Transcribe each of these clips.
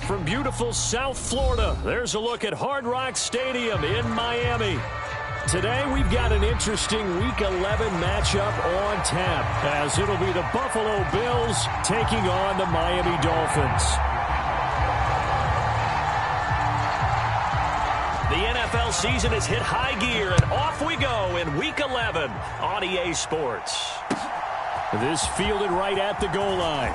From beautiful South Florida, there's a look at Hard Rock Stadium in Miami. Today, we've got an interesting Week 11 matchup on tap, as it'll be the Buffalo Bills taking on the Miami Dolphins. The NFL season has hit high gear, and off we go in Week 11 on EA Sports. This fielded right at the goal line.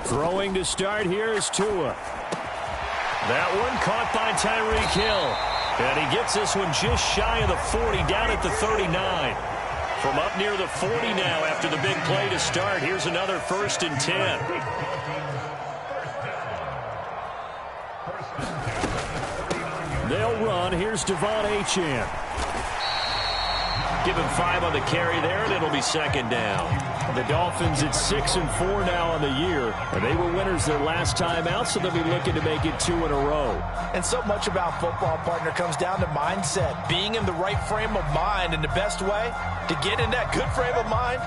Throwing to start here is Tua. That one caught by Tyreek Hill. And he gets this one just shy of the 40, down at the 39. From up near the 40 now after the big play to start. Here's another 1st and 10. They'll run. Here's Devon Achane. Give him 5 on the carry there, and it'll be 2nd down. The Dolphins at 6-4 now on the year. They were winners their last time out, so they'll be looking to make it 2 in a row. And so much about football, partner, comes down to mindset. Being in the right frame of mind, and the best way to get in that good frame of mind,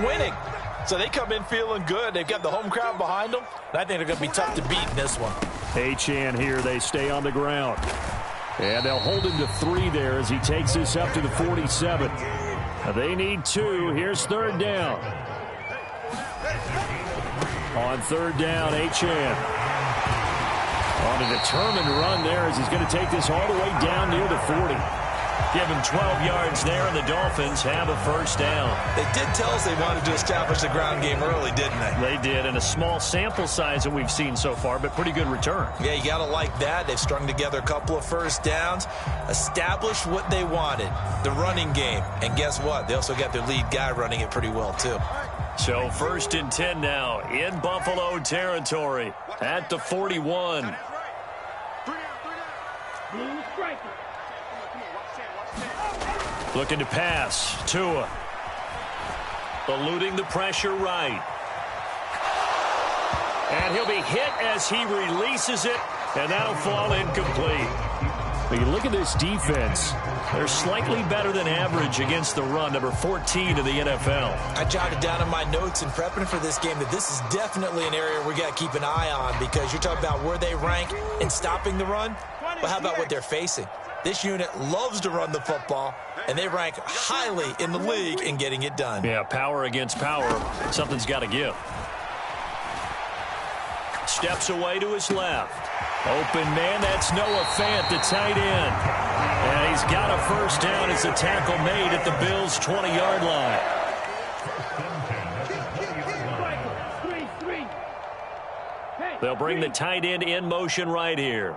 winning. So they come in feeling good. They've got the home crowd behind them. And I think they're going to be tough to beat in this one. Achane here. They stay on the ground. And they'll hold him to 3 there as he takes this up to the 47. They need 2. Here's 3rd down. On 3rd down, Achane. On a determined run there as he's going to take this all the way down near the 40. Give him 12 yards there, and the Dolphins have a 1st down. They did tell us they wanted to establish the ground game early, didn't they? They did, and a small sample size that we've seen so far, but pretty good return. Yeah, you got to like that. They've strung together a couple of 1st downs, established what they wanted, the running game. And guess what? They also got their lead guy running it pretty well, too. So 1st and 10 now in Buffalo territory at the 41. Looking to pass. Tua. Eluding the pressure right. And he'll be hit as he releases it, and that'll fall incomplete. But you look at this defense. They're slightly better than average against the run, number 14 in the NFL. I jotted down in my notes in prepping for this game that this is definitely an area we got to keep an eye on, because you're talking about where they rank in stopping the run. But how about what they're facing? This unit loves to run the football, and they rank highly in the league in getting it done. Yeah, power against power. Something's got to give. Steps away to his left. Open man, that's Noah Fant, the tight end. And he's got a 1st down as the tackle made at the Bills' 20-yard line. They'll bring the tight end in motion right here.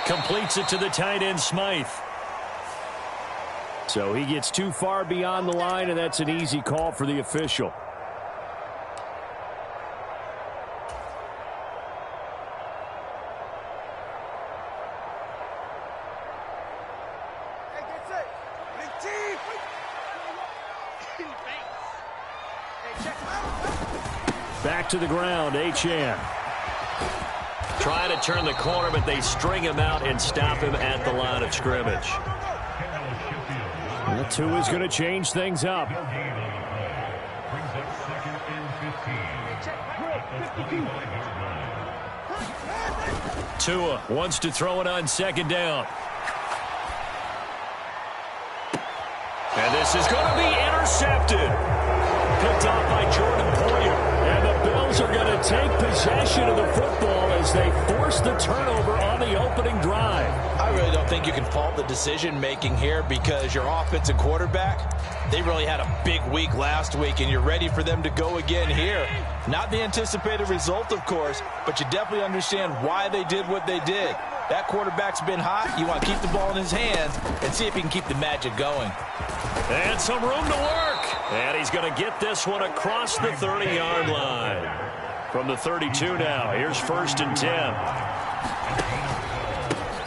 Completes it to the tight end, Smythe. So he gets too far beyond the line, and that's an easy call for the official. Back to the ground, Achane. Trying to turn the corner, but they string him out and stop him at the line of scrimmage. The 2 is going to change things up. Tua wants to throw it on 2nd down. And this is going to be intercepted. Picked off by Jordan Poyer. And the Bills are going to take possession of the football as they force the turnover on the opening drive. I really don't think you can fault the decision-making here because your offensive quarterback, they really had a big week last week, and you're ready for them to go again here. Not the anticipated result, of course, but you definitely understand why they did what they did. That quarterback's been hot. You want to keep the ball in his hands and see if he can keep the magic going. And some room to work. And he's going to get this one across the 30-yard line. From the 32 now, here's 1st and 10.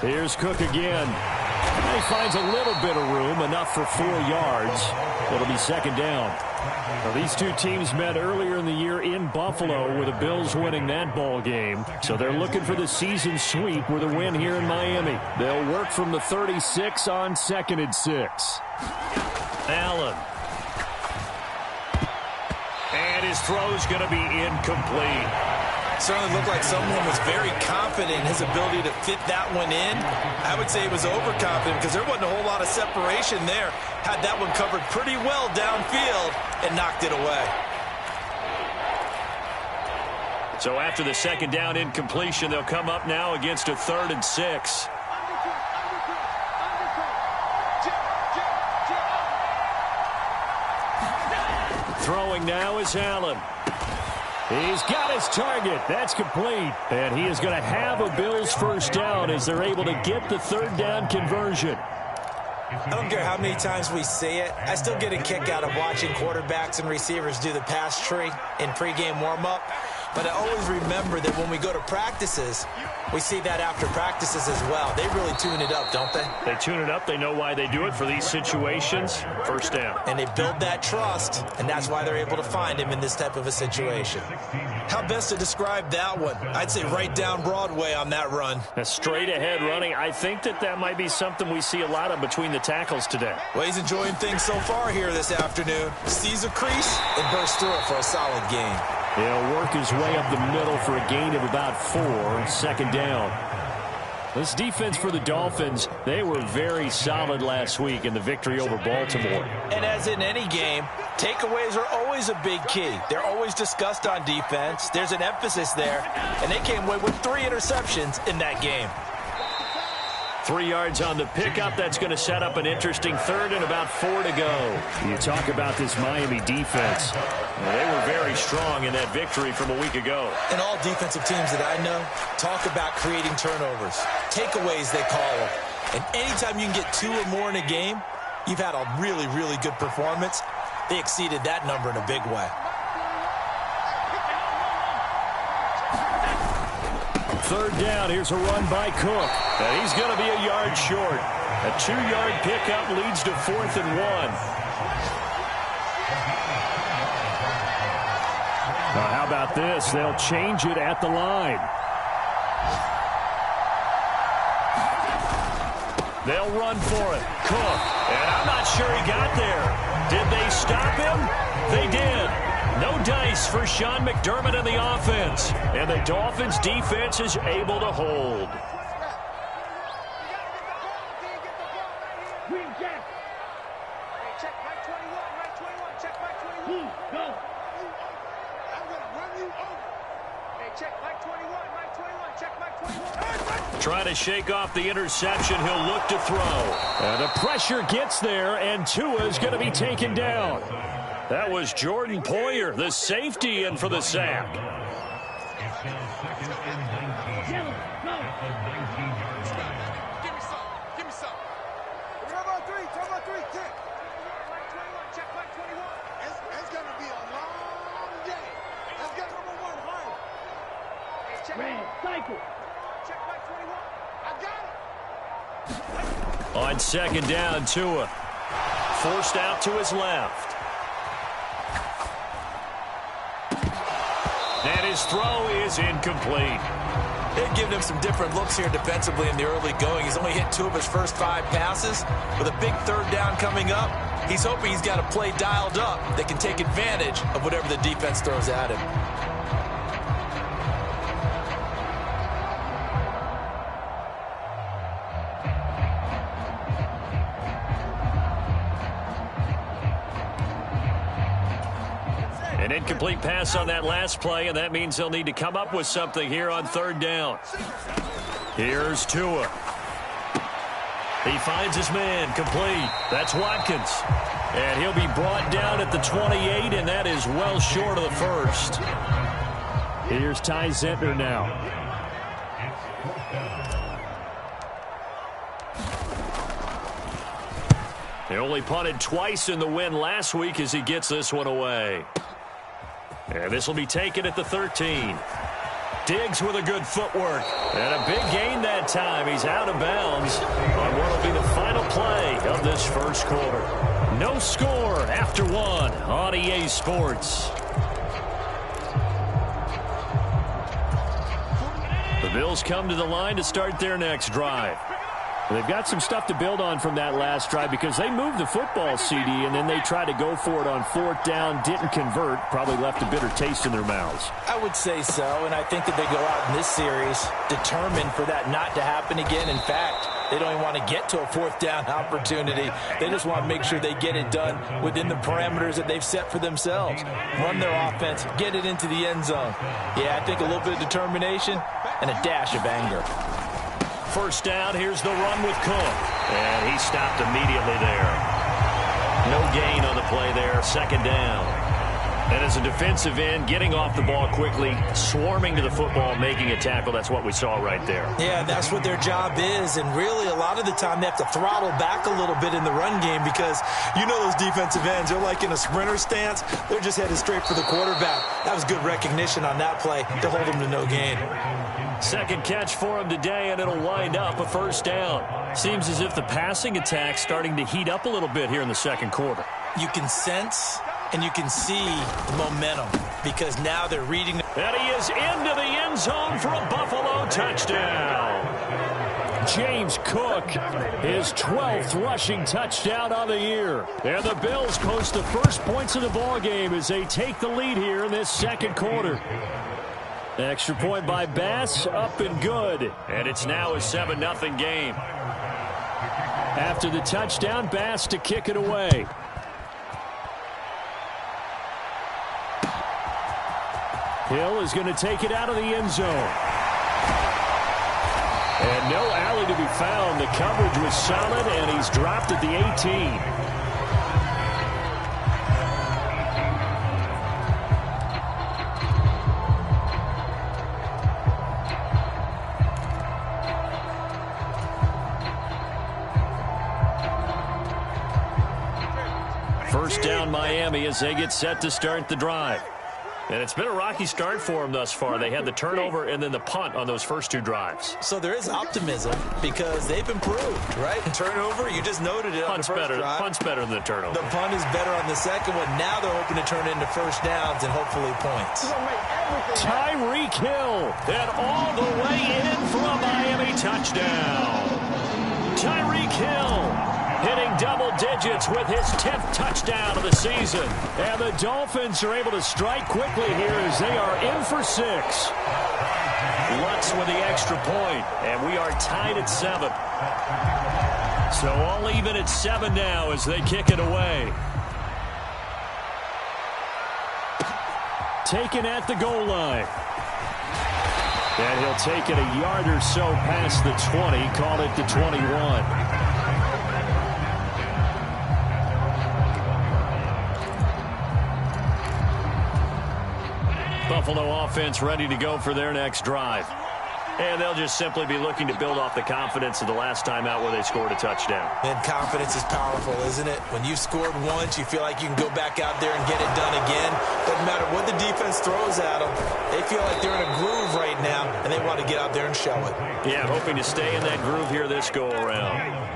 Here's Cook again. He finds a little bit of room, enough for 4 yards. It'll be 2nd down. Now, these two teams met earlier in the year in Buffalo with the Bills winning that ball game. So they're looking for the season sweep with a win here in Miami. They'll work from the 36 on 2nd and 6. Allen. And his throw's going to be incomplete. Certainly looked like someone was very confident in his ability to fit that one in. I would say he was overconfident because there wasn't a whole lot of separation there. Had that one covered pretty well downfield and knocked it away. So after the 2nd down incompletion, they'll come up now against a 3rd and 6. Throwing now is Allen. He's got his target. That's complete. And he is going to have a Bills 1st down as they're able to get the 3rd down conversion. I don't care how many times we see it. I still get a kick out of watching quarterbacks and receivers do the pass tree in pregame warm-up. But I always remember that when we go to practices, we see that after practices as well. They really tune it up, don't they? They tune it up. They know why they do it for these situations. 1st down. And they build that trust, and that's why they're able to find him in this type of a situation. How best to describe that one? I'd say right down Broadway on that run. A straight-ahead running. I think that might be something we see a lot of between the tackles today. Well, he's enjoying things so far here this afternoon. Sees a crease and bursts through it for a solid gain. He'll work his way up the middle for a gain of about 4. 2nd down. This defense for the Dolphins, they were very solid last week in the victory over Baltimore. And as in any game, takeaways are always a big key. They're always discussed on defense. There's an emphasis there, and they came away with 3 interceptions in that game. 3 yards on the pickup. That's going to set up an interesting 3rd and about 4 to go. You talk about this Miami defense. They were very strong in that victory from a week ago. And all defensive teams that I know talk about creating turnovers. Takeaways, they call them. And anytime you can get 2 or more in a game, you've had a really, really good performance. They exceeded that number in a big way. 3rd down. Here's a run by Cook. And he's going to be a yard short. A 2-yard pickup leads to 4th and 1. Now, how about this? They'll change it at the line. They'll run for it. Cook. And I'm not sure he got there. Did they stop him? They did. No dice for Sean McDermott and the offense. And the Dolphins defense is able to hold. Trying to shake off the interception. He'll look to throw. And the pressure gets there, and Tua's going to be taken down. That was Jordan Poyer, the safety, in for the sack. On 2nd down, Tua forced out to his left. And his throw is incomplete. They've given him some different looks here defensively in the early going. He's only hit 2 of his first 5 passes. With a big 3rd down coming up, he's hoping he's got a play dialed up that can take advantage of whatever the defense throws at him. An incomplete pass on that last play, and that means they'll need to come up with something here on 3rd down. Here's Tua. He finds his man, complete. That's Watkins. And he'll be brought down at the 28, and that is well short of the first. Here's Ty Zentner now. He only punted twice in the win last week as he gets this one away. And this will be taken at the 13. Diggs with a good footwork. And a big gain that time. He's out of bounds on what will be the final play of this first quarter. No score after one on EA Sports. The Bills come to the line to start their next drive. They've got some stuff to build on from that last drive because they moved the football, CD, and then they tried to go for it on fourth down, didn't convert, probably left a bitter taste in their mouths. I would say so, and I think that they go out in this series determined for that not to happen again. In fact, they don't even want to get to a fourth down opportunity. They just want to make sure they get it done within the parameters that they've set for themselves. Run their offense, get it into the end zone. Yeah, I think a little bit of determination and a dash of anger. First down, here's the run with Cook. And he stopped immediately there. No gain on the play there, second down. And as a defensive end, getting off the ball quickly, swarming to the football, making a tackle, that's what we saw right there. Yeah, that's what their job is, and really a lot of the time they have to throttle back a little bit in the run game because you know those defensive ends, they're like in a sprinter stance. They're just headed straight for the quarterback. That was good recognition on that play to hold them to no gain. Second catch for him today, and it'll wind up a first down. Seems as if the passing attack's starting to heat up a little bit here in the second quarter. You can sense and you can see the momentum because now they're reading. And he is into the end zone for a Buffalo touchdown. James Cook, his 12th rushing touchdown on the year. And the Bills post the first points of the ballgame as they take the lead here in this second quarter. Extra point by Bass, up and good. And it's now a 7-0 game. After the touchdown, Bass to kick it away. Hill is going to take it out of the end zone. And no alley to be found. The coverage was solid, and he's dropped at the 18. First down Miami as they get set to start the drive. And it's been a rocky start for them thus far. They had the turnover and then the punt on those first two drives. So there is optimism because they've improved, right? Turnover, you just noted it on the first drive. Punt's better than the turnover. The punt is better on the second one. Now they're hoping to turn it into first downs and hopefully points. Tyreek Hill, and all the way in for a Miami touchdown. Tyreek Hill hitting double digits with his 10th touchdown of the season. And the Dolphins are able to strike quickly here as they are in for 6. Lutz with the extra point, and we are tied at 7. So all even at 7 now as they kick it away. Taken at the goal line. And he'll take it a yard or so past the 20, call it the 21. Buffalo offense ready to go for their next drive. And they'll just simply be looking to build off the confidence of the last time out where they scored a touchdown. And confidence is powerful, isn't it? When you've scored once, you feel like you can go back out there and get it done again. Doesn't matter what the defense throws at them. They feel like they're in a groove right now, and they want to get out there and show it. Yeah, hoping to stay in that groove here this go-around.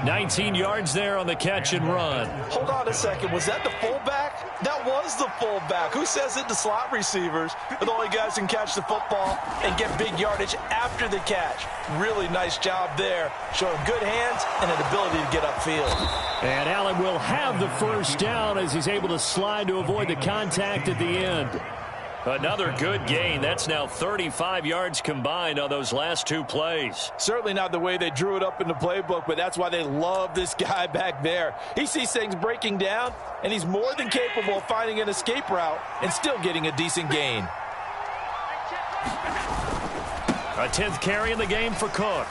19 yards there on the catch and run. Hold on a second. Was that the fullback? That was the fullback. Who says it? The slot receivers are the only guys who can catch the football and get big yardage after the catch. Really nice job there. Showing good hands and an ability to get upfield. And Allen will have the first down as he's able to slide to avoid the contact at the end. Another good gain. That's now 35 yards combined on those last two plays. Certainly not the way they drew it up in the playbook, but that's why they love this guy back there. He sees things breaking down, and he's more than capable of finding an escape route and still getting a decent gain. A 10th carry in the game for Cook.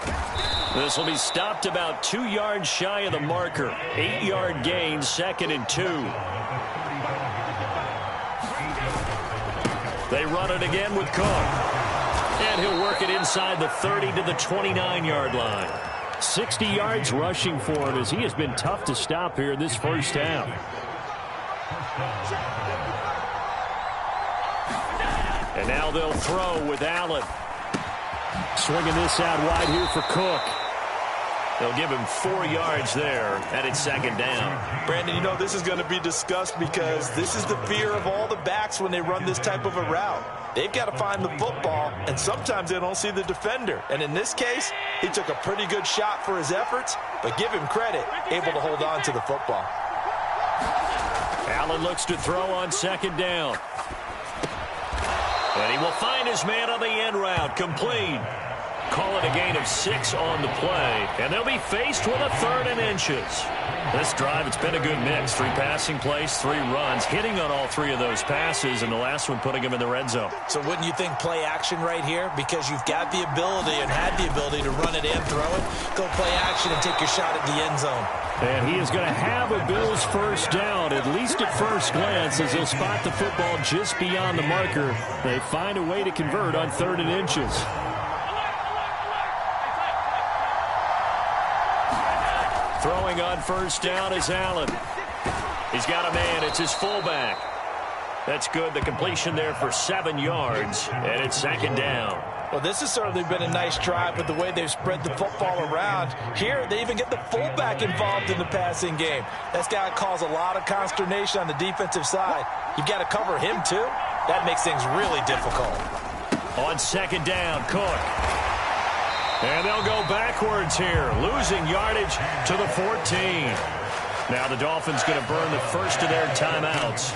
This will be stopped about 2 yards shy of the marker. 8-yard gain, 2nd and 2. They run it again with Cook. And he'll work it inside the 30 to the 29-yard line. 60 yards rushing for him as he has been tough to stop here this first half. And now they'll throw with Allen. Swinging this out wide here for Cook. They'll give him 4 yards there, and it's 2nd down. Brandon, you know this is going to be discussed because this is the fear of all the backs when they run this type of a route. They've got to find the football, and sometimes they don't see the defender. And in this case, he took a pretty good shot for his efforts, but give him credit, able to hold on to the football. Allen looks to throw on 2nd down. And he will find his man on the end route, complete. Call it a gain of 6 on the play, and they'll be faced with a 3rd and inches. This drive, it's been a good mix. 3 passing plays, 3 runs, hitting on all 3 of those passes, and the last one putting him in the red zone. So wouldn't you think play action right here? Because you've got the ability and had the ability to run it and throw it. Go play action and take your shot at the end zone. And he is going to have a Bills first down, at least at first glance, as he'll spot the football just beyond the marker. They find a way to convert on 3rd and inches. Throwing on first down is Allen. He's got a man. It's his fullback. That's good. The completion there for 7 yards, and it's 2nd down. Well, this has certainly been a nice drive with the way they've spread the football around. Here, they even get the fullback involved in the passing game. That's got to cause a lot of consternation on the defensive side. You've got to cover him, too. That makes things really difficult. On 2nd down, Cook. And they'll go backwards here, losing yardage to the 14. Now the Dolphins going to burn the first of their timeouts.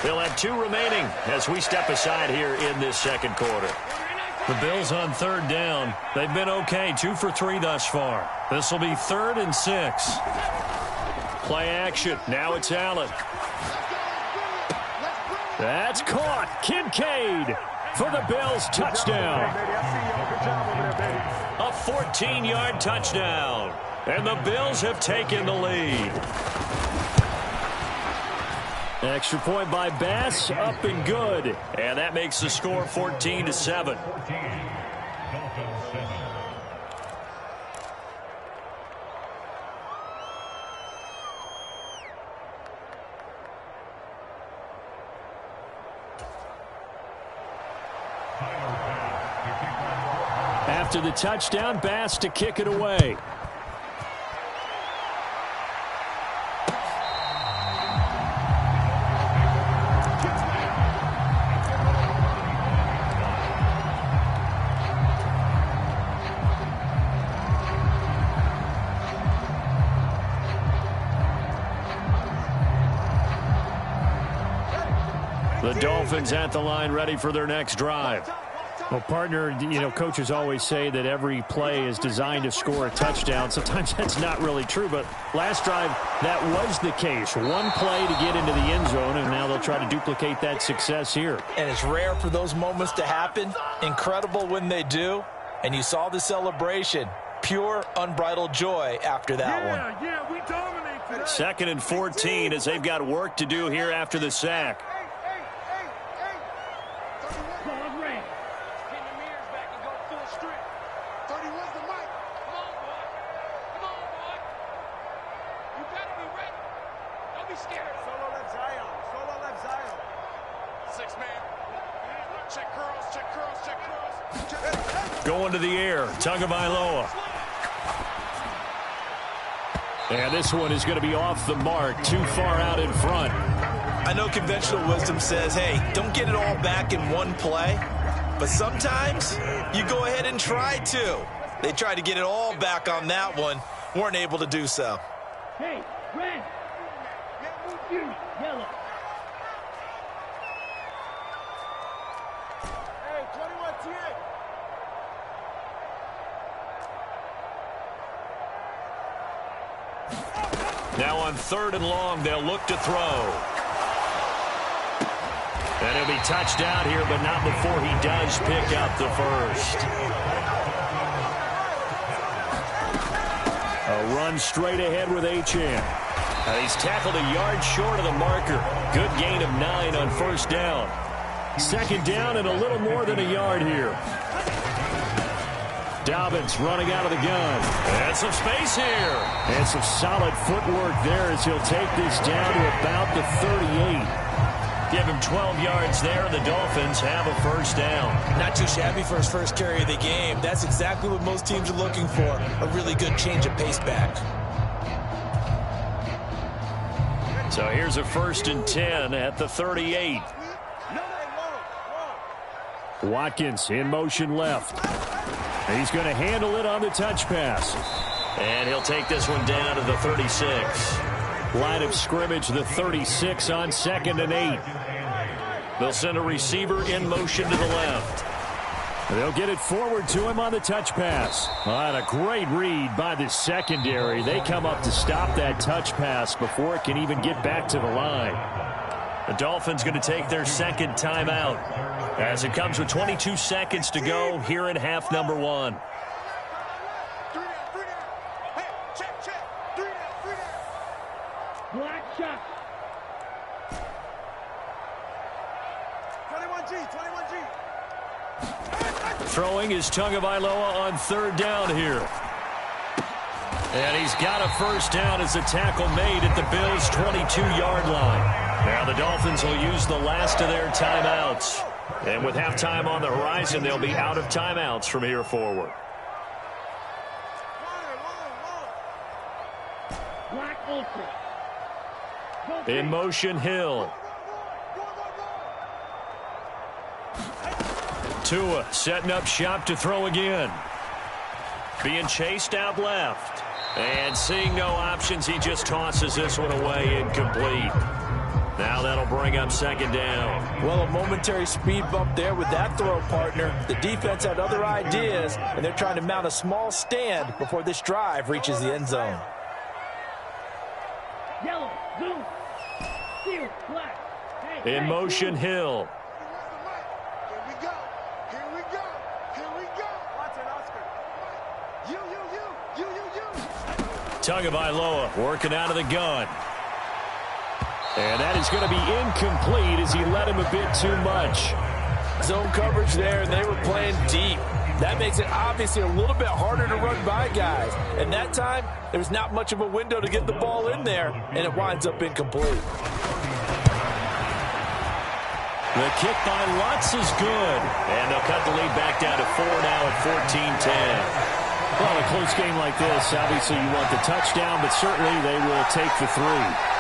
They'll have 2 remaining as we step aside here in this 2nd quarter. The Bills on 3rd down. They've been okay, 2 for 3 thus far. This will be 3rd and 6. Play action. Now it's Allen. That's caught. Kincaid for the Bills touchdown. A 14-yard touchdown. And the Bills have taken the lead. Extra point by Bass, up and good. And that makes the score 14-7. After the touchdown, Bass to kick it away. The Dolphins at the line, ready for their next drive. Well, partner, you know, coaches always say that every play is designed to score a touchdown. Sometimes that's not really true, but last drive, that was the case. 1 play to get into the end zone, and now they'll try to duplicate that success here. And it's rare for those moments to happen. Incredible when they do. And you saw the celebration. Pure, unbridled joy after that one. Yeah, we dominate today. 2nd and 14 as they've got work to do here after the sack. Going to the air, Tagovailoa. And this one is going to be off the mark, too far out in front. I know conventional wisdom says, hey, don't get it all back in one play. But sometimes you go ahead and try to. They tried to get it all back on that one. Weren't able to do so. Hey, red. You, yellow. Hey, 21 TA. Now on 3rd and long, they'll look to throw. And he'll be touched out here, but not before he does pick up the first. A run straight ahead with Achane. He's tackled a yard short of the marker. Good gain of 9 on first down. Second down and a little more than a yard here. Dobbins running out of the gun. And some space here. And some solid footwork there as he'll take this down to about the 38. Give him 12 yards there, and the Dolphins have a first down. Not too shabby for his first carry of the game. That's exactly what most teams are looking for, a really good change of pace back. So here's a 1st and 10 at the 38. Watkins in motion left. He's going to handle it on the touch pass. And he'll take this one down to the 36. Line of scrimmage, the 36 on 2nd and 8. They'll send a receiver in motion to the left. They'll get it forward to him on the touch pass. And a great read by the secondary. They come up to stop that touch pass before it can even get back to the line. The Dolphins going to take their second timeout as it comes with 22 seconds to go here in half number 1. Black shot. 21G, 21G. Throwing is Tagovailoa on 3rd down here. And he's got a first down as a tackle made at the Bills' 22-yard line. Now the Dolphins will use the last of their timeouts. And with halftime on the horizon, they'll be out of timeouts from here forward. Black ultra. In motion, Hill. Tua setting up shop to throw again. Being chased out left. And seeing no options, he just tosses this one away incomplete. Now that'll bring up 2nd down. Well, a momentary speed bump there with that throw, partner. The defense had other ideas, and they're trying to mount a small stand before this drive reaches the end zone. Yellow, blue, steel, black. Hey, In motion, Hill. Here we go. Here we go. Here we go. Watch it, Oscar. You. Tagovailoa working out of the gun. And that is going to be incomplete as he let him a bit too much. Zone coverage there, and they were playing deep. That makes it obviously a little bit harder to run by guys. And that time, there was not much of a window to get the ball in there, and it winds up incomplete. The kick by Lutz is good. And they'll cut the lead back down to 4 now at 14-10. Well, a close game like this, obviously you want the touchdown, but certainly they will take the 3.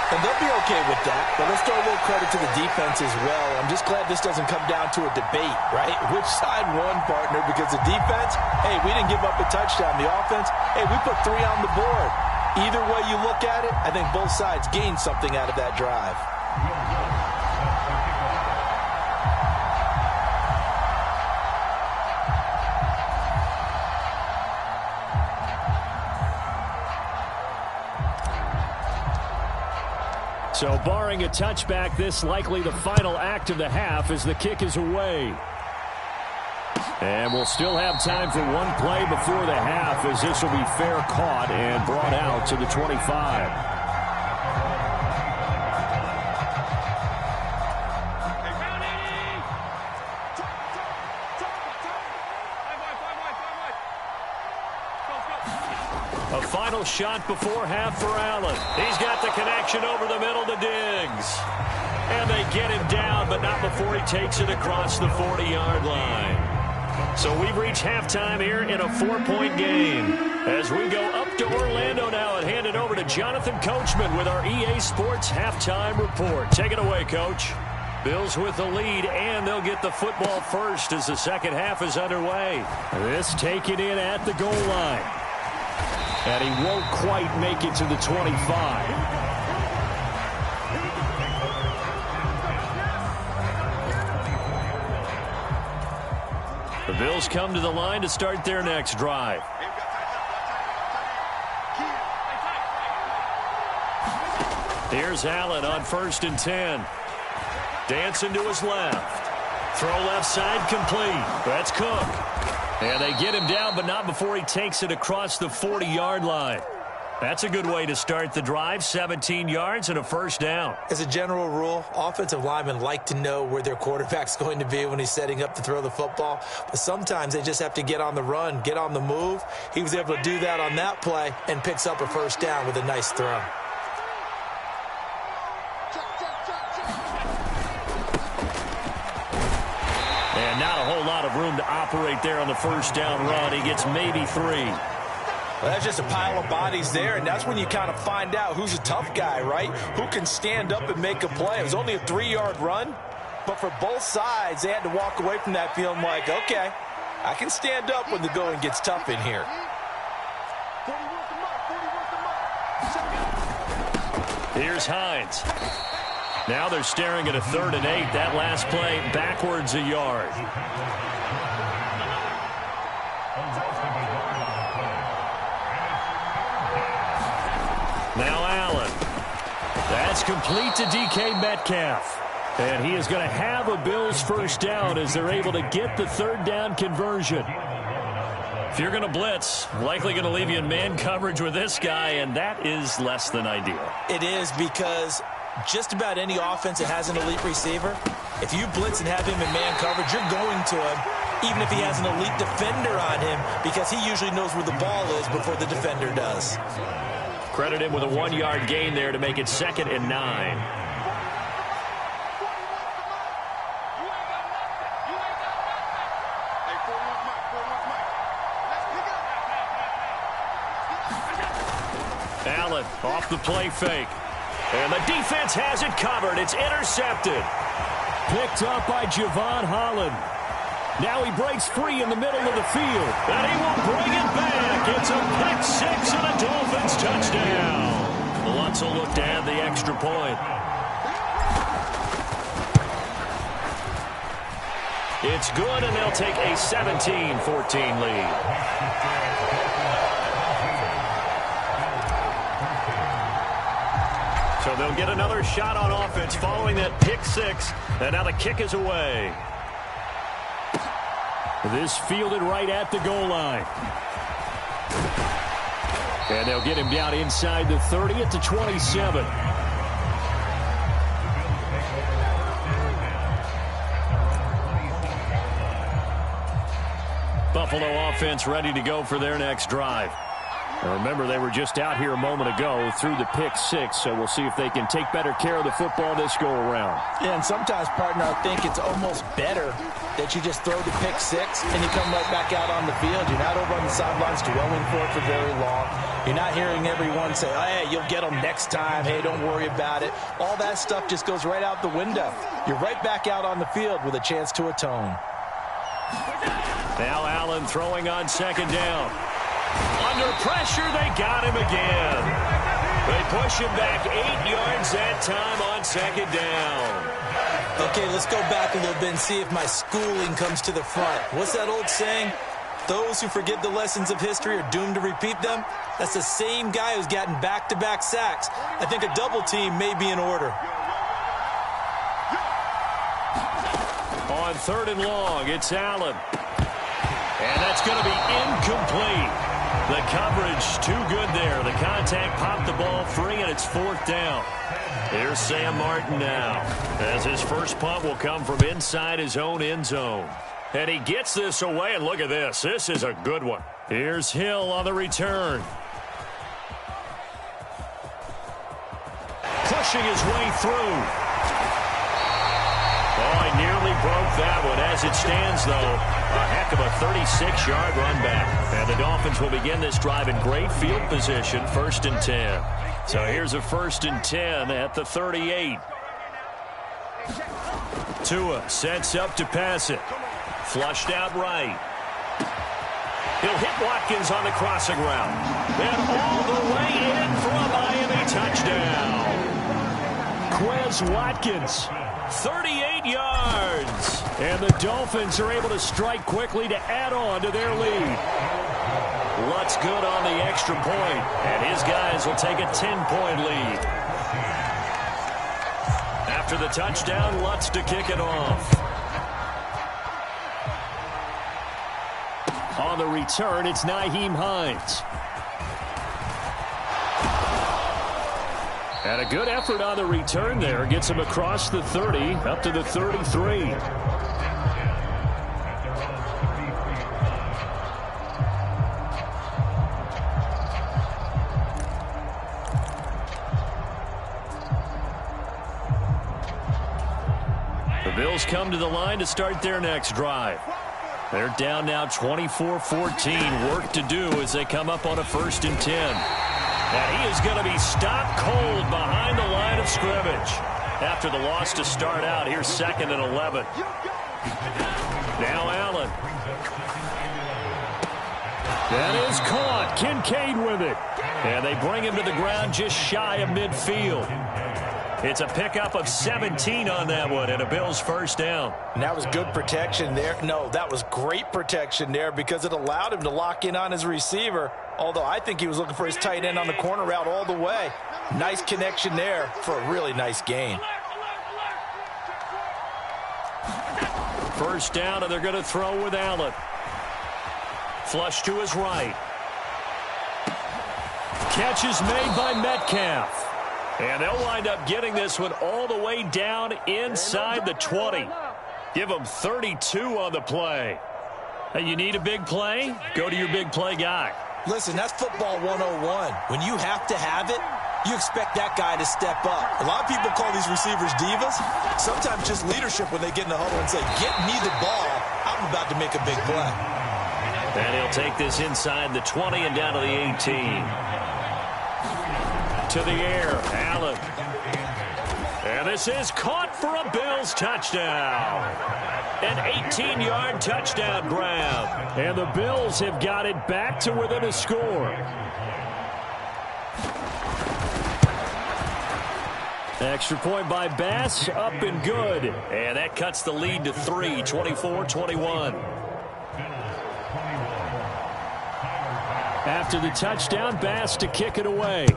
And they'll be okay with that, but let's throw a little credit to the defense as well. I'm just glad this doesn't come down to a debate, right? Which side won, partner? Because the defense, hey, we didn't give up a touchdown. The offense, hey, we put 3 on the board. Either way you look at it, I think both sides gained something out of that drive. So barring a touchback, this likely the final act of the half as the kick is away. And we'll still have time for one play before the half as this will be fair caught and brought out to the 25. A final shot before half for Allen. He's got the connection over the middle to Diggs. And they get him down, but not before he takes it across the 40-yard line. So we've reached halftime here in a 4-point game. As we go up to Orlando now and hand it over to Jonathan Coachman with our EA Sports Halftime Report. Take it away, Coach. Bills with the lead, and they'll get the football first as the second half is underway. This taken in at the goal line. And he won't quite make it to the 25. The Bills come to the line to start their next drive. Here's Allen on 1st and 10. Dancing to his left. Throw left side complete. That's Cook. And they get him down, but not before he takes it across the 40-yard line. That's a good way to start the drive. 17 yards and a first down. As a general rule, offensive linemen like to know where their quarterback's going to be when he's setting up to throw the football. But sometimes they just have to get on the run, get on the move. He was able to do that on that play and picks up a first down with a nice throw. And not a whole lot of room to operate there on the first down run. He gets maybe 3. Well, that's just a pile of bodies there, and that's when you kind of find out who's a tough guy, right? Who can stand up and make a play. It was only a 3-yard run, but for both sides, they had to walk away from that feeling like, okay, I can stand up when the going gets tough in here. Here's Hines. Now they're staring at a 3rd and 8. That last play backwards a yard. Now Allen. That's complete to DK Metcalf. And he is going to have a Bills first down as they're able to get the 3rd down conversion. If you're going to blitz, likely going to leave you in man coverage with this guy, and that is less than ideal. It is, because just about any offense that has an elite receiver, if you blitz and have him in man coverage, you're going to him, even if he has an elite defender on him, because he usually knows where the ball is before the defender does. Credit him with a 1-yard gain there to make it 2nd and 9. Allen off the play fake. And the defense has it covered. It's intercepted. Picked up by Javon Holland. Now he breaks free in the middle of the field. And he will bring it back. It's a pick 6 and a Dolphins touchdown. Lutz will look to add the extra point. It's good, and they'll take a 17-14 lead. So they'll get another shot on offense following that pick 6. And now the kick is away. This fielded right at the goal line. And they'll get him down inside the 30 at the 27. Buffalo offense ready to go for their next drive. Now remember, they were just out here a moment ago through the pick 6, so we'll see if they can take better care of the football this go-around. Yeah, and sometimes, partner, I think it's almost better that you just throw the pick 6 and you come right back out on the field. You're not over on the sidelines dwelling for it for very long. You're not hearing everyone say, oh, hey, you'll get them next time. Hey, don't worry about it. All that stuff just goes right out the window. You're right back out on the field with a chance to atone. Now Allen throwing on 2nd down. Under pressure, they got him again. They push him back 8 yards that time on 2nd down. Okay, let's go back a little bit and see if my schooling comes to the front. What's that old saying? Those who forget the lessons of history are doomed to repeat them. That's the same guy who's gotten back-to-back sacks. I think a double team may be in order. On 3rd and long, it's Allen. And that's going to be incomplete. The coverage too good there. The contact popped the ball free, and it's 4th down. Here's Sam Martin now, as his first punt will come from inside his own end zone. And he gets this away, and look at this. This is a good one. Here's Hill on the return. Pushing his way through. Oh, he nearly broke that one. As it stands, though, a heck of a 36-yard run back. And the Dolphins will begin this drive in great field position, 1st and 10. So here's a 1st and 10 at the 38. Tua sets up to pass it. Flushed out right. He'll hit Watkins on the crossing route. And all the way in for a Miami touchdown. Quez Watkins. 38 yards. And the Dolphins are able to strike quickly to add on to their lead. Lutz good on the extra point, and his guys will take a 10-point lead. After the touchdown, Lutz to kick it off. On the return, it's Nyheim Hines. And a good effort on the return there. Gets him across the 30, up to the 33. The Bills come to the line to start their next drive. They're down now 24-14. Work to do as they come up on a 1st and 10. And he is going to be stopped cold behind the line of scrimmage. After the loss to start out, here's 2nd and 11. Now Allen. That is caught. Kincaid with it. And they bring him to the ground just shy of midfield. It's a pickup of 17 on that one and a Bills 1st down. And that was good protection there. No, that was great protection there because it allowed him to lock in on his receiver. Although I think he was looking for his tight end on the corner route all the way. Nice connection there for a really nice gain. 1st down, and they're going to throw with Allen. Flush to his right. Catch is made by Metcalf. And they'll wind up getting this one all the way down inside the 20. Give them 32 on the play. Hey, you need a big play? Go to your big play guy. Listen, that's football 101. When you have to have it, you expect that guy to step up. A lot of people call these receivers divas. Sometimes just leadership when they get in the huddle and say, get me the ball. I'm about to make a big play. And he'll take this inside the 20 and down to the 18. To the air, Allen. And this is caught for a Bills touchdown. An 18-yard touchdown grab. And the Bills have got it back to within a score. Extra point by Bass, up and good. And that cuts the lead to 3, 24-21. After the touchdown, Bass to kick it away.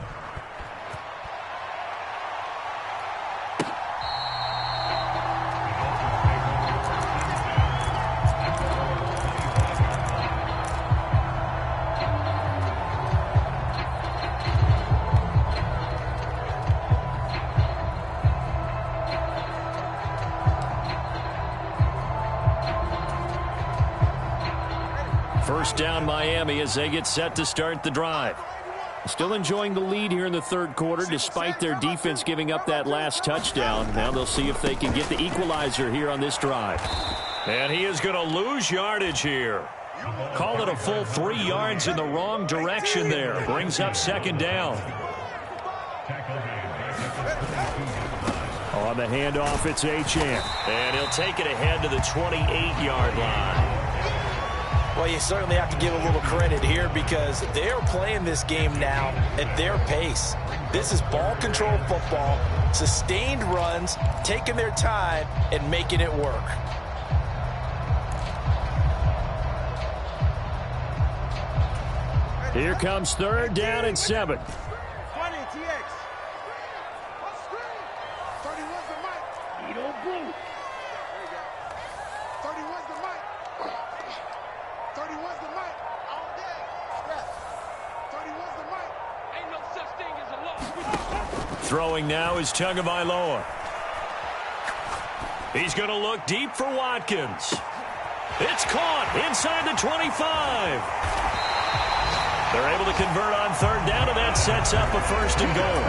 First down Miami as they get set to start the drive. Still enjoying the lead here in the 3rd quarter despite their defense giving up that last touchdown. Now they'll see if they can get the equalizer here on this drive. And he is going to lose yardage here. Call it a full 3 yards in the wrong direction there. Brings up 2nd down. On the handoff, it's Achane. And he'll take it ahead to the 28-yard line. Well, you certainly have to give a little credit here because they're playing this game now at their pace. This is ball control football, sustained runs, taking their time, and making it work. Here comes 3rd down and 7. 31's the mic all day. Yes. 31's the mic. Ain't no such thing as a loss. Throwing now is Tagovailoa. He's going to look deep for Watkins. It's caught inside the 25. They're able to convert on 3rd down, and that sets up a 1st and goal.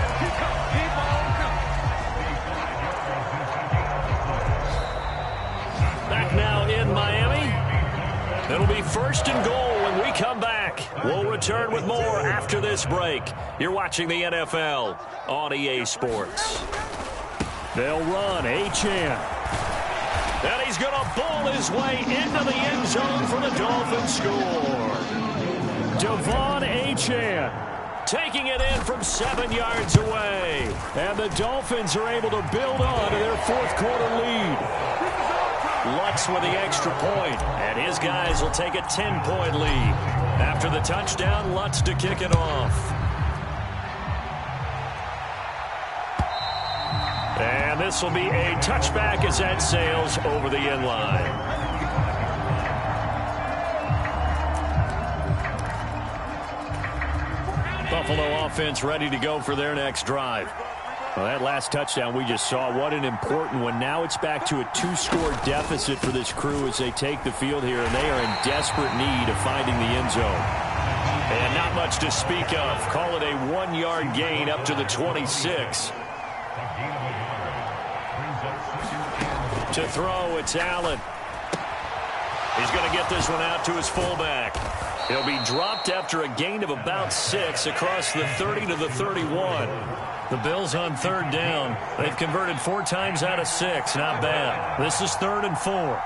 Back now in Miami. It'll be 1st and goal when we come back. We'll return with more after this break. You're watching the NFL on EA Sports. They'll run. Achane. And he's going to bowl his way into the end zone for the Dolphins score. Devon Achane taking it in from 7 yards away. And the Dolphins are able to build on to their 4th quarter lead. Lutz with the extra point, and his guys will take a 10-point lead. After the touchdown, Lutz to kick it off. And this will be a touchback as that sails over the end line. Buffalo offense ready to go for their next drive. Well, that last touchdown we just saw, what an important one. Now it's back to a 2-score deficit for this crew as they take the field here, and they are in desperate need of finding the end zone. And not much to speak of. Call it a 1-yard gain up to the 26. To throw, it's Allen. He's going to get this one out to his fullback. He'll be dropped after a gain of about 6 across the 30 to the 31. The Bills on 3rd down. They've converted 4 times out of 6. Not bad. This is 3rd and 4.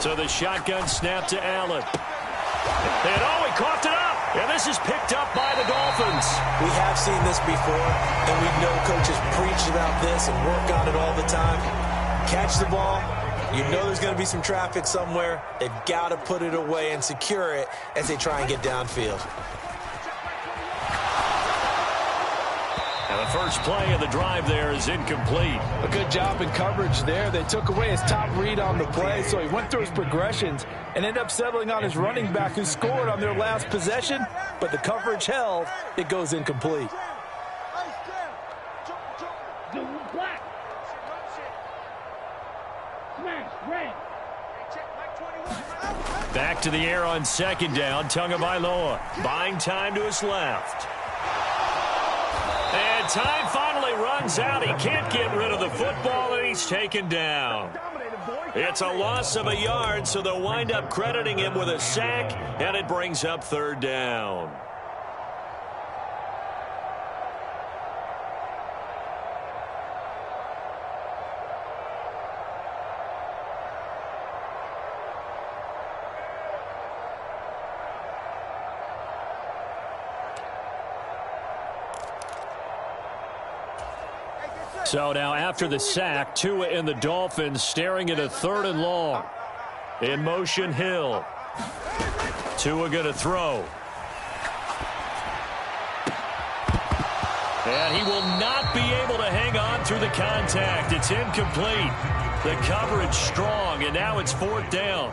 So the shotgun snap to Allen. And he coughed it up. And this is picked up by the Dolphins. We have seen this before, and we know coaches preach about this and work on it all the time. Catch the ball. You know there's going to be some traffic somewhere. They've got to put it away and secure it as they try and get downfield. And the first play of the drive there is incomplete. A good job in coverage there. They took away his top read on the play, so he went through his progressions and ended up settling on his running back who scored on their last possession, but the coverage held. It goes incomplete. Back to the air on 2nd down. Tagovailoa buying time to his left. And time finally runs out. He can't get rid of the football, and he's taken down. It's a loss of a yard, so they'll wind up crediting him with a sack, and it brings up 3rd down. So now after the sack, Tua and the Dolphins staring at a 3rd and long. In motion, Hill. Tua going to throw. And he will not be able to hang on through the contact. It's incomplete. The coverage strong, and now it's 4th down.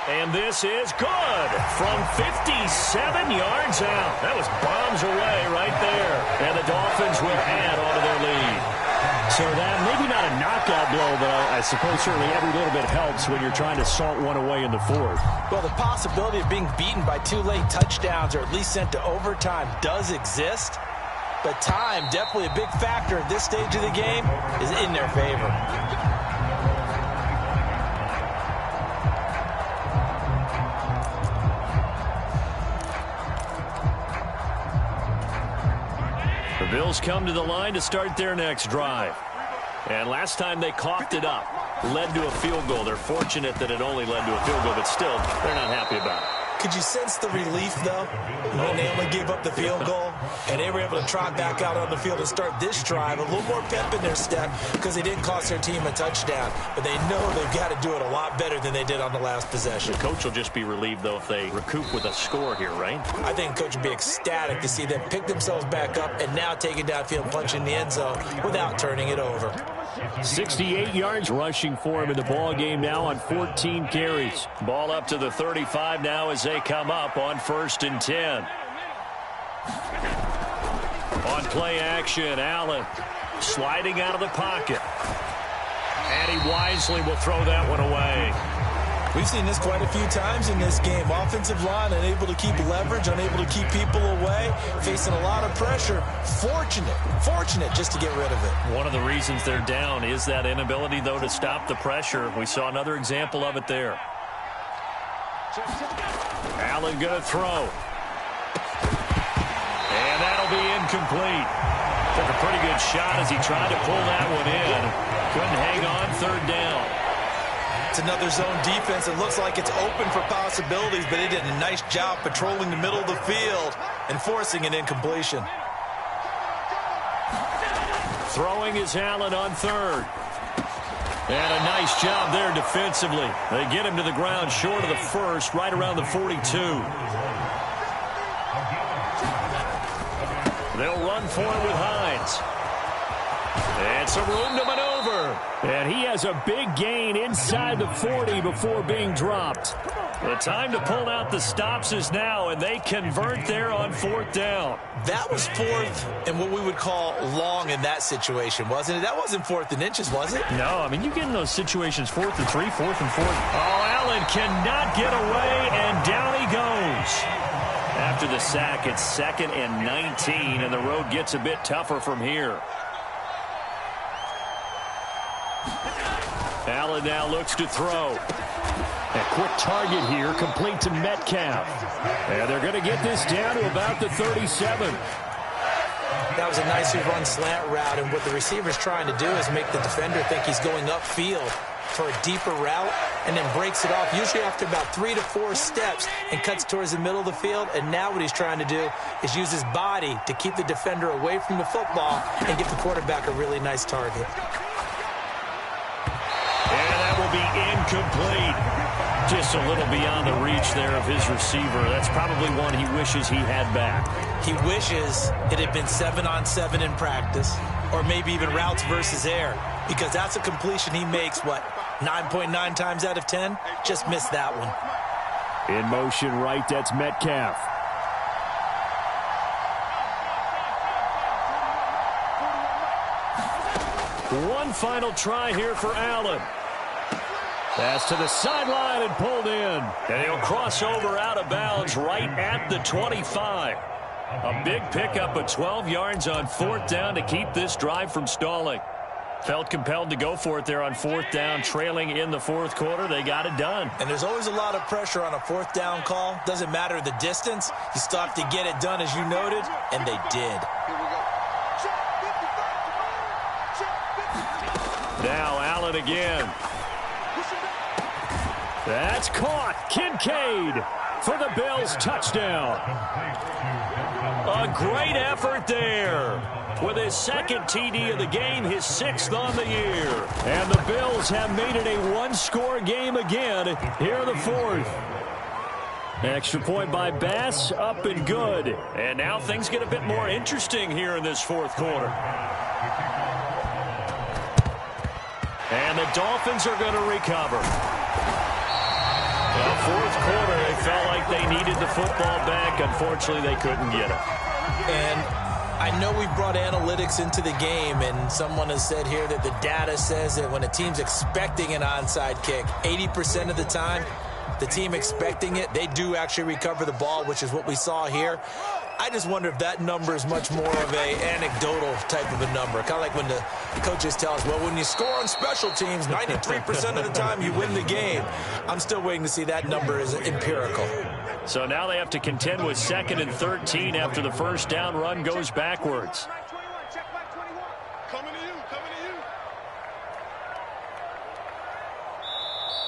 And this is good from 57 yards out. That was bombs away right there. And the Dolphins will add on to their lead. So that maybe not a knockout blow, but I suppose certainly every little bit helps when you're trying to salt one away in the 4th. Well, the possibility of being beaten by 2 late touchdowns or at least sent to overtime does exist. But time, definitely a big factor at this stage of the game, is in their favor. The Bills come to the line to start their next drive. And last time they coughed it up, led to a field goal. They're fortunate that it only led to a field goal, but still, they're not happy about it. Could you sense the relief, though, when they only gave up the field goal and they were able to trot back out on the field and start this drive? A little more pep in their step because they didn't cost their team a touchdown. But they know they've got to do it a lot better than they did on the last possession. The coach will just be relieved, though, if they recoup with a score here, right? I think the coach would be ecstatic to see them pick themselves back up and now take it downfield and punch in the end zone without turning it over. 68 yards rushing for him in the ball game now on 14 carries. Ball up to the 35 now as they come up on 1st and 10. On play action, Allen sliding out of the pocket. And he wisely will throw that one away. We've seen this quite a few times in this game. Offensive line unable to keep leverage, unable to keep people away, facing a lot of pressure. Fortunate just to get rid of it. One of the reasons they're down is that inability, though, to stop the pressure. We saw another example of it there. Allen going to throw. And that'll be incomplete. Took a pretty good shot as he tried to pull that one in. Couldn't hang on 3rd down. It's another zone defense. It looks like it's open for possibilities, but they did a nice job patrolling the middle of the field and forcing an incompletion. Throwing is Allen on 3rd. And a nice job there defensively. They get him to the ground short of the 1st, right around the 42. They'll run for it with Hines. And some room to maneuver. And he has a big gain inside the 40 before being dropped. The time to pull out the stops is now, and they convert there on 4th down. That was 4th and what we would call long in that situation, wasn't it? That wasn't 4th and inches, was it? No, I mean, you get in those situations 4th and 3, 4th and 4. Oh, Allen cannot get away, and down he goes. After the sack, it's 2nd and 19, and the road gets a bit tougher from here. Allen now looks to throw. A quick target here, complete to Metcalf. And they're going to get this down to about the 37. That was a nicely run slant route, and what the receiver's trying to do is make the defender think he's going upfield for a deeper route, and then breaks it off, usually after about 3 to 4 steps, and cuts towards the middle of the field. And now what he's trying to do is use his body to keep the defender away from the football and give the quarterback a really nice target. And that will be incomplete. Just a little beyond the reach there of his receiver. That's probably one he wishes he had back. He wishes it had been 7-on-7 in practice, or maybe even routes versus air, because that's a completion he makes, 9.9 times out of 10? Just missed that one. In motion right, that's Metcalf. One final try here for Allen. Pass to the sideline and pulled in. And he'll cross over out of bounds right at the 25. A big pickup of 12 yards on 4th down to keep this drive from stalling. Felt compelled to go for it there on 4th down, trailing in the 4th quarter. They got it done. And there's always a lot of pressure on a 4th down call. Doesn't matter the distance. You still have to get it done, as you noted, and they did. Now Allen again. That's caught. Kincaid for the Bills touchdown. A great effort there. With his 2nd TD of the game, his 6th on the year. And the Bills have made it a one-score game again here in the 4th. Extra point by Bass, up and good. And now things get a bit more interesting here in this 4th quarter. And the Dolphins are going to recover. Well, 4th quarter, they felt like they needed the football back. Unfortunately, they couldn't get it. And I know we brought analytics into the game, and someone has said here that the data says that when a team's expecting an onside kick, 80% of the time, the team expecting it, they do actually recover the ball, which is what we saw here. I just wonder if that number is much more of a anecdotal type of a number. Kind of like when the coaches tell us, well, when you score on special teams, 93% of the time you win the game. I'm still waiting to see that number is empirical. So now they have to contend with 2nd and 13 after the first down run goes backwards.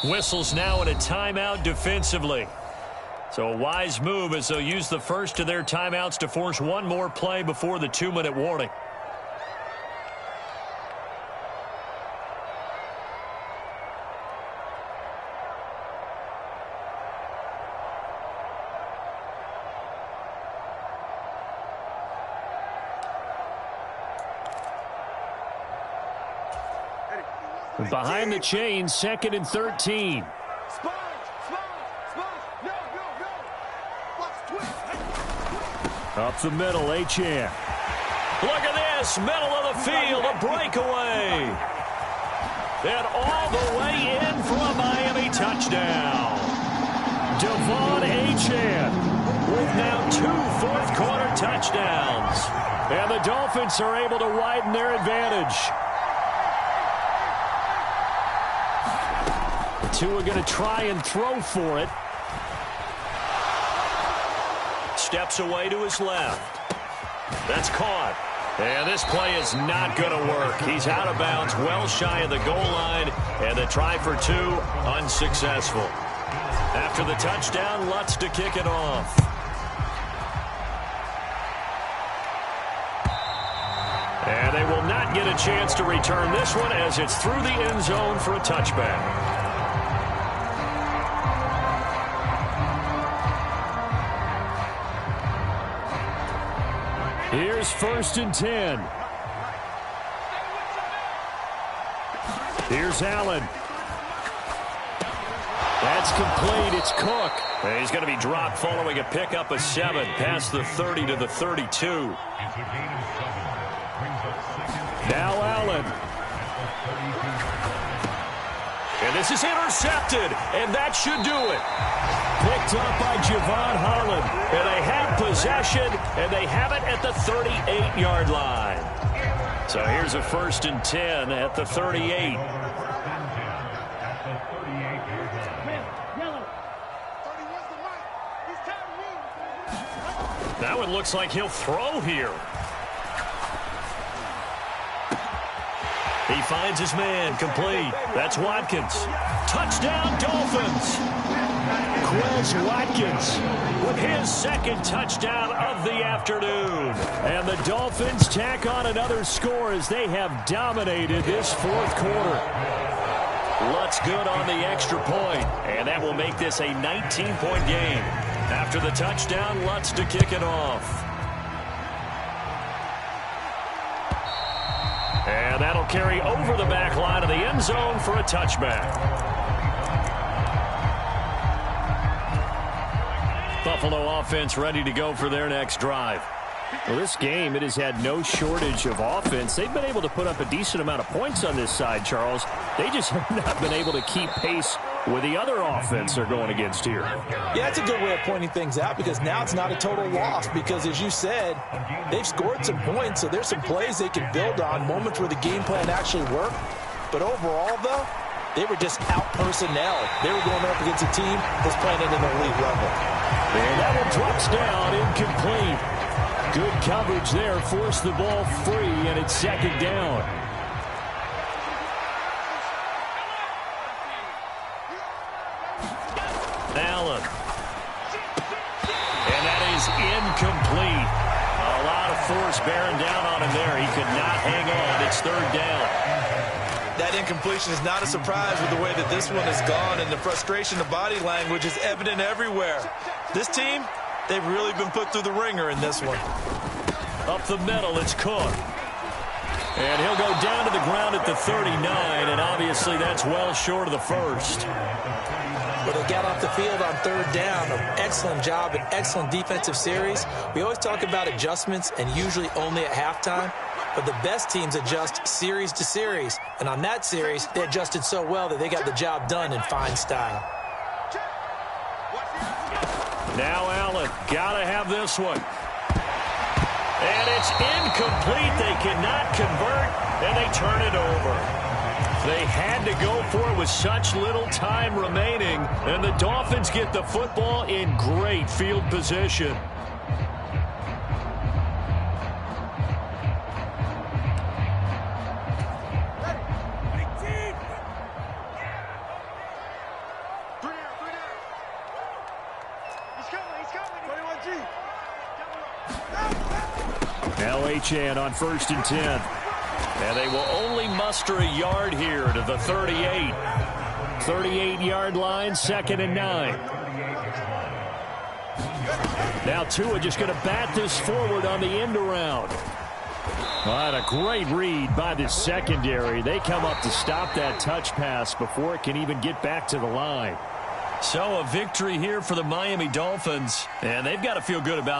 Whistles now in a timeout defensively. So a wise move as they'll use the first of their timeouts to force one more play before the 2-minute warning. Behind the chains, 2nd and 13. Up the middle, Achane. Look at this, middle of the field, a breakaway. And all the way in for a Miami touchdown. Devon Achane with now 2 fourth-quarter touchdowns. And the Dolphins are able to widen their advantage. Tua going to try and throw for it. Steps away to his left. That's caught. And this play is not going to work. He's out of bounds, well shy of the goal line. And the try for 2, unsuccessful. After the touchdown, Lutz to kick it off. And they will not get a chance to return this one as it's through the end zone for a touchback. Here's 1st and 10. Here's Allen. That's complete. It's Cook. And he's going to be dropped following a pickup of 7 past the 30 to the 32. Now Allen. And this is intercepted, and that should do it. Picked up by Javon Holland. And they have possession, and they have it at the 38-yard line. So here's a 1st and 10 at the 38. Now it looks like he'll throw here. He finds his man, complete. That's Watkins. Touchdown, Dolphins. Quez Watkins with his 2nd touchdown of the afternoon. And the Dolphins tack on another score as they have dominated this 4th quarter. Lutz good on the extra point, and that will make this a 19-point game. After the touchdown, Lutz to kick it off. And that'll carry over the back line of the end zone for a touchback. Buffalo offense ready to go for their next drive. Well, this game, it has had no shortage of offense. They've been able to put up a decent amount of points on this side, Charles. They just have not been able to keep pace with the other offense they're going against here. Yeah, that's a good way of pointing things out because now it's not a total loss because, as you said, they've scored some points, so there's some plays they can build on, moments where the game plan actually worked. But overall, though, they were just out-personnel. They were going up against a team that's playing at an elite level. And that one drops down, incomplete. Good coverage there, forced the ball free, and it's 2nd down. Allen. And that is incomplete. A lot of force bearing down on him there. He could not hang on. It's 3rd down. That incompletion is not a surprise with the way that this one has gone, and the frustration, the body language is evident everywhere. This team, they've really been put through the ringer in this one. Up the middle, it's Cook. And he'll go down to the ground at the 39, and obviously that's well short of the 1st. But they got off the field on 3rd down. An excellent job, an excellent defensive series. We always talk about adjustments, and usually only at halftime. But the best teams adjust series to series. And on that series, they adjusted so well that they got the job done in fine style. Now Allen, gotta have this one. And it's incomplete. They cannot convert, and they turn it over. They had to go for it with such little time remaining, and the Dolphins get the football in great field position. LHN on 1st and 10. And they will only muster a yard here to the 38. 38-yard line, 2nd and 9. Now Tua just going to bat this forward on the end around. What a great read by the secondary. They come up to stop that touch pass before it can even get back to the line. So a victory here for the Miami Dolphins, and they've got to feel good about